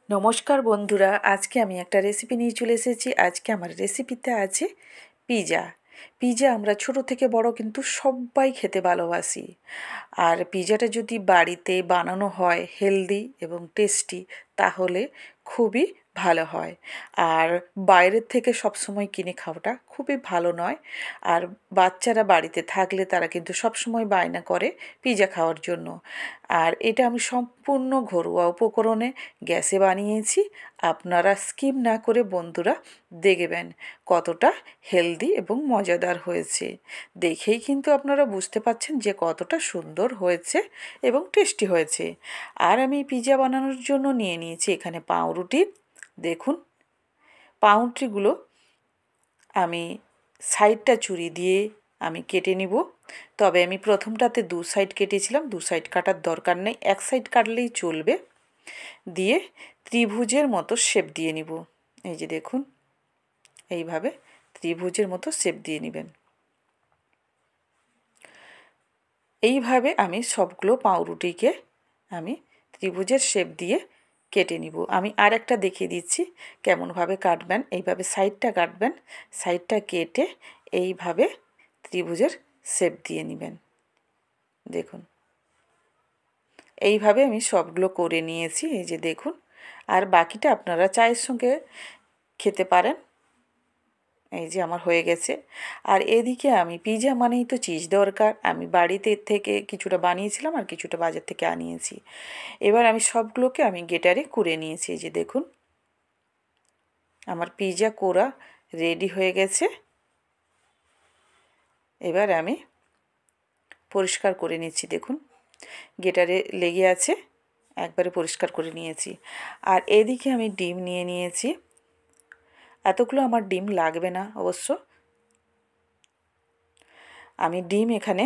নমস্কার বন্ধুরা, আজকে আমি একটা রেসিপি নিয়ে চলে এসেছি। আজকে আমার রেসিপিতে আছে পিৎজা। পিৎজা আমরা ছোট থেকে বড় কিন্তু সবাই খেতে ভালোবাসি। আর পিৎজাটা যদি বাড়িতে বানানো হয় হেলদি এবং টেস্টি, তাহলে খুবই ভালো হয়। আর বাইরের থেকে সবসময় কিনে খাওয়াটা খুবই ভালো নয়। আর বাচ্চারা বাড়িতে থাকলে তারা কিন্তু সবসময় বায়না করে পিৎজা খাওয়ার জন্য। আর এটা আমি সম্পূর্ণ ঘরোয়া উপকরণে গ্যাসে বানিয়েছি। আপনারা স্কিপ না করে বন্ধুরা দেখবেন কতটা হেলদি এবং মজাদার হয়েছে। দেখেই কিন্তু আপনারা বুঝতে পারছেন যে কতটা সুন্দর হয়েছে এবং টেস্টি হয়েছে। আর আমি পিৎজা বানানোর জন্য নিয়ে নিয়েছি এখানে পাউরুটি। দেখুন, পাউরুটিগুলো আমি সাইডটা ছুরি দিয়ে আমি কেটে নিব। তবে আমি প্রথমটাতে দু সাইড কেটেছিলাম, দু সাইড কাটার দরকার নেই, এক সাইড কাটলেই চলবে। দিয়ে ত্রিভুজের মতো শেপ দিয়ে নিব। এই যে দেখুন, এইভাবে ত্রিভুজের মতো শেপ দিয়ে নেবেন। এইভাবে আমি সবগুলো পাউরুটিকে আমি ত্রিভুজের শেপ দিয়ে কেটে নিব। আমি আর একটা দেখিয়ে দিচ্ছি কেমনভাবে কাটবেন। এইভাবে সাইডটা কাটবেন, সাইডটা কেটে এইভাবে ত্রিভুজের শেপ দিয়ে নেবেন। দেখুন, এইভাবে আমি সবগুলো করে নিয়েছি। এই যে দেখুন, আর বাকিটা আপনারা চায়ের সঙ্গে খেতে পারেন। এই যে আমার হয়ে গেছে। আর এদিকে আমি পিৎজা মানেই তো চিজ দরকার। আমি বাড়িতে থেকে কিছুটা বানিয়েছিলাম আর কিছুটা বাজার থেকে আনিয়েছি। এবার আমি সবগুলোকে আমি গ্রেটারে কুড়ে নিয়েছি। এই যে দেখুন, আমার পিৎজা কোরা রেডি হয়ে গেছে। এবার আমি পরিষ্কার করে নিচ্ছি। দেখুন, গ্রেটারে লেগে আছে, একবারে পরিষ্কার করে নিয়েছি। আর এদিকে আমি ডিম নিয়ে নিয়েছি। এতগুলো আমার ডিম লাগবে না অবশ্য। আমি ডিম এখানে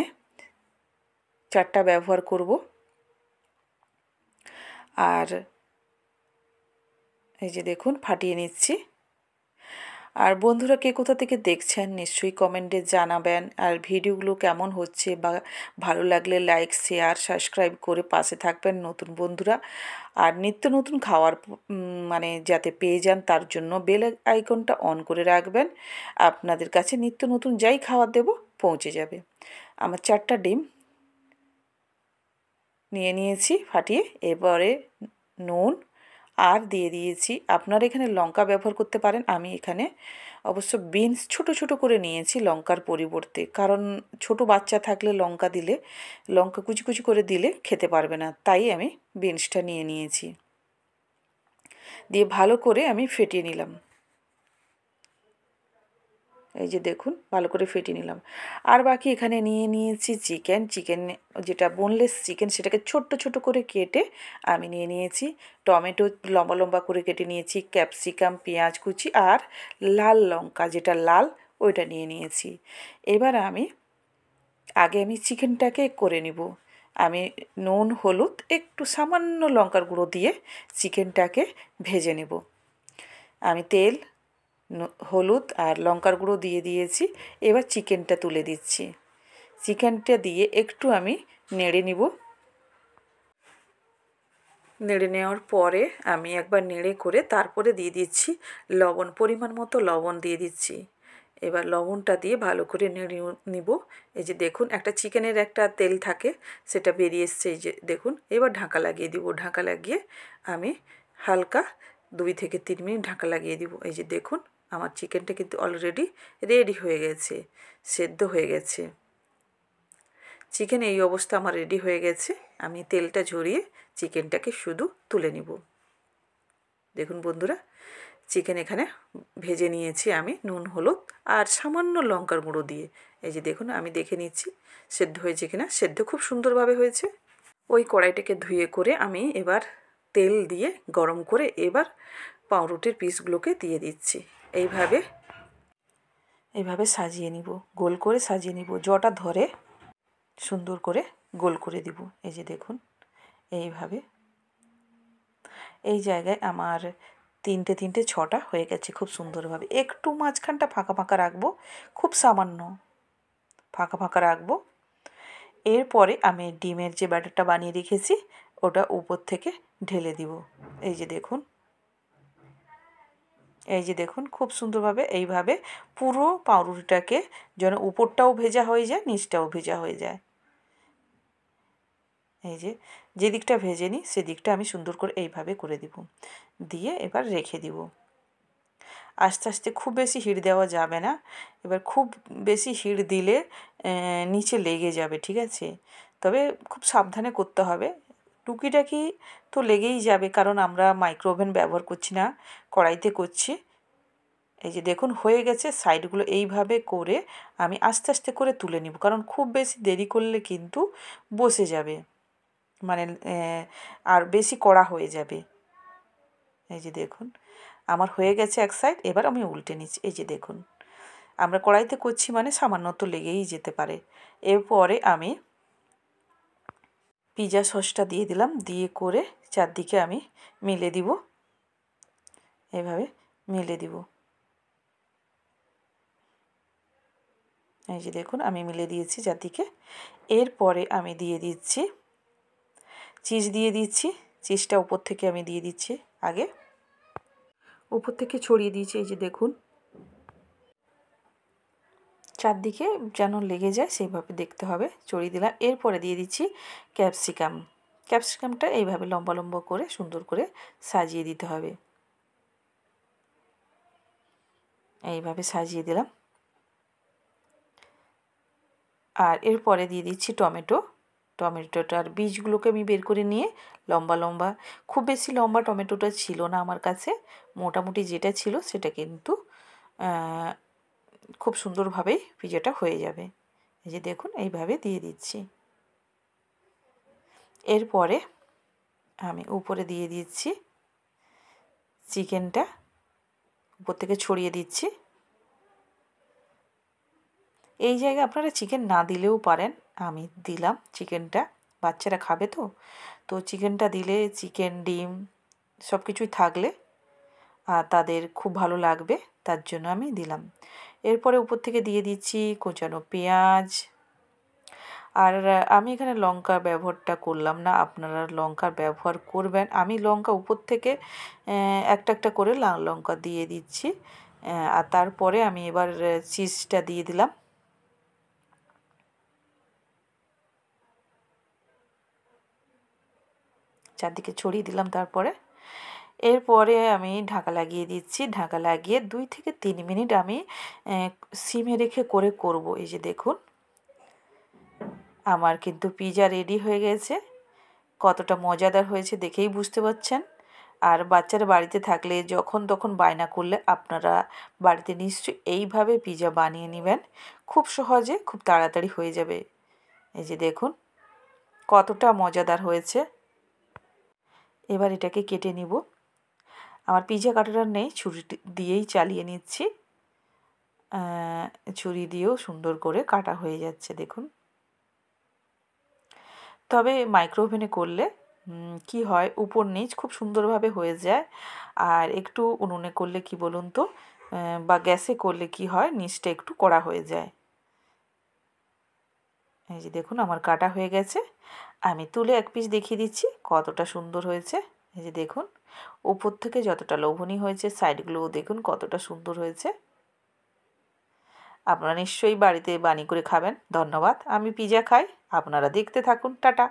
4টা ব্যবহার করব। আর এই যে দেখুন, ফাটিয়ে নিচ্ছি। আর বন্ধুরা, কে কোথা থেকে দেখছেন নিশ্চয়ই কমেন্টে জানাবেন। আর ভিডিওগুলো কেমন হচ্ছে বা ভালো লাগলে লাইক, শেয়ার, সাবস্ক্রাইব করে পাশে থাকবেন নতুন বন্ধুরা। আর নিত্য নতুন খাওয়ার মানে যাতে পেয়ে যান, তার জন্য বেল আইকনটা অন করে রাখবেন। আপনাদের কাছে নিত্য নতুন যাই খাবার দেব পৌঁছে যাবে। আমার 4টা ডিম নিয়ে নিয়েছি ফাটিয়ে। এবারে নুন আর দিয়ে দিয়েছি, আপনারা এখানে লঙ্কা ব্যবহার করতে পারেন। আমি এখানে অবশ্য বিনস ছোট ছোট করে নিয়েছি লঙ্কার পরিবর্তে, কারণ ছোট বাচ্চা থাকলে লঙ্কা দিলে, লঙ্কা কুচি কুচি করে দিলে খেতে পারবে না, তাই আমি বিনসটা নিয়ে নিয়েছি। দিয়ে ভালো করে আমি ফেটিয়ে নিলাম। এই যে দেখুন, ভালো করে ফেটিয়ে নিলাম। আর বাকি এখানে নিয়ে নিয়েছি চিকেন। যেটা বোনলেস চিকেন, সেটাকে ছোট্ট ছোট করে কেটে আমি নিয়ে নিয়েছি। টমেটো লম্বা লম্বা করে কেটে নিয়েছি, ক্যাপসিকাম, পেঁয়াজ কুচি আর লাল লঙ্কা যেটা লাল, ওইটা নিয়ে নিয়েছি। এবার আমি চিকেনটাকে করে নিব। আমি নুন, হলুদ, একটু সামান্য লঙ্কার গুঁড়ো দিয়ে চিকেনটাকে ভেজে নেব। আমি তেল, হলুদ আর লঙ্কার গুঁড়ো দিয়ে দিয়েছি। এবার চিকেনটা তুলে দিচ্ছি। চিকেনটা দিয়ে একটু আমি নেড়ে নিব। নেড়ে নেওয়ার পরে আমি একবার নেড়ে করে তারপরে দিয়ে দিচ্ছি লবণ, পরিমাণ মতো লবণ দিয়ে দিচ্ছি। এবার লবণটা দিয়ে ভালো করে নেড়ে নিব। এই যে দেখুন, একটা চিকেনের একটা তেল থাকে, সেটা বেরিয়ে এসছে। এই যে দেখুন, এবার ঢাকা লাগিয়ে দিব। ঢাকা লাগিয়ে আমি হালকা 2 থেকে 3 মিনিট ঢাকা লাগিয়ে দিব। এই যে দেখুন, আমার চিকেনটা কিন্তু অলরেডি রেডি হয়ে গেছে, সেদ্ধ হয়ে গেছে। চিকেন এই অবস্থা আমার রেডি হয়ে গেছে। আমি তেলটা ঝরিয়ে চিকেনটাকে শুধু তুলে নিব। দেখুন বন্ধুরা, চিকেন এখানে ভেজে নিয়েছি আমি নুন, হলুদ আর সামান্য লঙ্কার গুঁড়ো দিয়ে। এই যে দেখুন, আমি দেখে নিচ্ছি সেদ্ধ হয়েছে কিনা। সেদ্ধ খুব সুন্দরভাবে হয়েছে। ওই কড়াইটাকে ধুয়ে করে আমি এবার তেল দিয়ে গরম করে এবার পাউরুটির পিসগুলোকে দিয়ে দিচ্ছি। এইভাবে সাজিয়ে নিব, গোল করে সাজিয়ে নিব। জটা ধরে সুন্দর করে গোল করে দিব। এই যে দেখুন, এইভাবে এই জায়গায় আমার 3টে 6টা হয়ে গেছে খুব সুন্দরভাবে। একটু মাঝখানটা ফাঁকা ফাঁকা রাখবো, খুব সামান্য ফাঁকা ফাঁকা রাখবো। এরপরে আমি ডিমের যে ব্যাটারটা বানিয়ে রেখেছি ওটা উপর থেকে ঢেলে দিব। এই যে দেখুন, এই যে দেখুন খুব সুন্দরভাবে এইভাবে পুরো পাউরুটিটাকে যেন উপরটাও ভেজা হয়ে যায়, নিচটাও ভেজা হয়ে যায়। এই যে যেদিকটা ভেজে নিই সেদিকটা আমি সুন্দর করে এইভাবে করে দিব, দিয়ে এবার রেখে দিব। আস্তে আস্তে খুব বেশি হিট দেওয়া যাবে না, এবার খুব বেশি হিট দিলে নিচে লেগে যাবে, ঠিক আছে? তবে খুব সাবধানে করতে হবে। টুকিটাকি তো লেগেই যাবে, কারণ আমরা মাইক্রো ওভেন ব্যবহার করছি না, কড়াইতে করছি। এই যে দেখুন হয়ে গেছে। সাইডগুলো এইভাবে করে আমি আস্তে আস্তে করে তুলে নিব, কারণ খুব বেশি দেরি করলে কিন্তু বসে যাবে, মানে আর বেশি কড়া হয়ে যাবে। এই যে দেখুন আমার হয়ে গেছে এক সাইড, এবার আমি উল্টে নিচ্ছি। এই যে দেখুন আমরা কড়াইতে করছি মানে সামান্য তো লেগেই যেতে পারে। এরপরে আমি পিৎজা সসটা দিয়ে দিলাম, দিয়ে করে চারদিকে আমি মিলে দিব, এভাবে মিলে দিব। এই যে দেখুন আমি মিলে দিয়েছি চারদিকে। এরপরে আমি দিয়ে দিচ্ছি চিজ, দিয়ে দিচ্ছি চিজটা উপর থেকে আমি দিয়ে দিচ্ছি, আগে উপর থেকে ছড়িয়ে দিয়েছি। এই যে দেখুন চারদিকে যেন লেগে যায় সেইভাবে দেখতে হবে, ছড়িয়ে দিলাম। এরপরে দিয়ে দিচ্ছি ক্যাপসিকাম। ক্যাপসিকামটা এইভাবে লম্বা লম্বা করে সুন্দর করে সাজিয়ে দিতে হবে, এইভাবে সাজিয়ে দিলাম। আর এরপরে দিয়ে দিচ্ছি টমেটো। টমেটোটার বীজগুলোকে আমি বের করে নিয়ে লম্বা লম্বা, খুব বেশি লম্বা টমেটোটা ছিল না আমার কাছে, মোটামুটি যেটা ছিল সেটা কিন্তু খুব সুন্দরভাবেই পিৎজাটা হয়ে যাবে। এই যে দেখুন এইভাবে দিয়ে দিচ্ছি। এরপরে আমি উপরে দিয়ে দিচ্ছি চিকেনটা, উপর থেকে ছড়িয়ে দিচ্ছি। এই জায়গায় আপনারা চিকেন না দিলেও পারেন, আমি দিলাম চিকেনটা, বাচ্চারা খাবে তো, তো চিকেনটা দিলে চিকেন ডিম সব কিছুই থাকলে তাদের খুব ভালো লাগবে, তার জন্য আমি দিলাম। এরপরে উপর থেকে দিয়ে দিচ্ছি কোচানো পেঁয়াজ। আর আমি এখানে লঙ্কা ব্যবহারটা করলাম না, আপনারা লঙ্কার ব্যবহার করবেন। আমি লঙ্কা উপর থেকে একটা একটা করে লাল লঙ্কা দিয়ে দিচ্ছি। আর তারপরে আমি এবার চিজটা দিয়ে দিলাম। চারদিকে ছড়িয়ে দিলাম। তারপরে এরপরে আমি ঢাকা লাগিয়ে দিচ্ছি। ঢাকা লাগিয়ে 2 থেকে 3 মিনিট আমি সিমে রেখে করে করব। এই যে দেখুন আমার কিন্তু পিৎজা রেডি হয়ে গেছে। কতটা মজাদার হয়েছে দেখেই বুঝতে পারছেন। আর বাচ্চারা বাড়িতে থাকলে যখন তখন বায়না করলে আপনারা বাড়িতে নিশ্চয়ই এইভাবে পিৎজা বানিয়ে নেবেন, খুব সহজে খুব তাড়াতাড়ি হয়ে যাবে। এই যে দেখুন কতটা মজাদার হয়েছে। এবার এটাকে কেটে নিব। আমার পিৎজা কাটার নেই, ছুরি দিয়েই চালিয়ে নিচ্ছি। ছুরি দিয়েও সুন্দর করে কাটা হয়ে যাচ্ছে দেখুন। তবে মাইক্রো ওভেনে করলে কি হয়, উপর নিচ খুব সুন্দরভাবে হয়ে যায়। আর একটু উনুনে করলে কি বলুন তো, বা গ্যাসে করলে কি হয়, নিচটা একটু কড়া হয়ে যায়। এই যে দেখুন আমার কাটা হয়ে গেছে। আমি তুলে এক পিস দেখিয়ে দিচ্ছি কতটা সুন্দর হয়েছে। এই যে দেখুন উপর থেকে যতটা লোভনীয় হয়েছে, সাইডগুলোও দেখুন কতটা সুন্দর হয়েছে। আপনারা নিশ্চয়ই বাড়িতে বানিয়ে করে খাবেন। ধন্যবাদ। আমি পিৎজা খাই, আপনারা দেখতে থাকুন। টাটা।